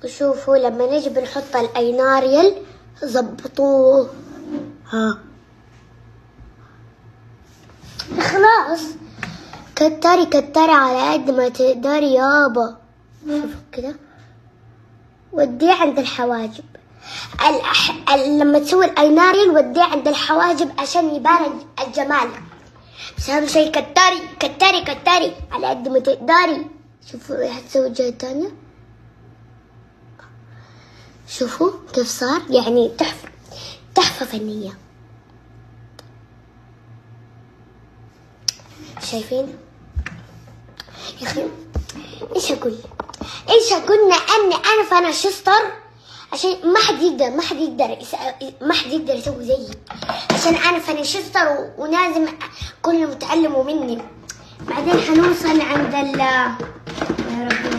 وشوفوا لما نجي بنحط الايناريال ظبطوه. ها خلاص كتري كتري على قد ما تقدري يابا. شوفوا كده وديه عند الحواجب. لما تسوي الايناريال وديه عند الحواجب عشان يبان الجمال. بس اهم شي كتري كتري كتري على قد ما تقدري. شوفوا هتسوي الجهة الثانية. شوفوا كيف صار، يعني تحفة تحفة فنية. شايفين يا اخي؟ ايش اقول اني انا فانشستر عشان ما حد يقدر يسوي زيي، عشان انا فانشستر ولازم كلهم يتعلموا مني. بعدين حنوصل عند يا رب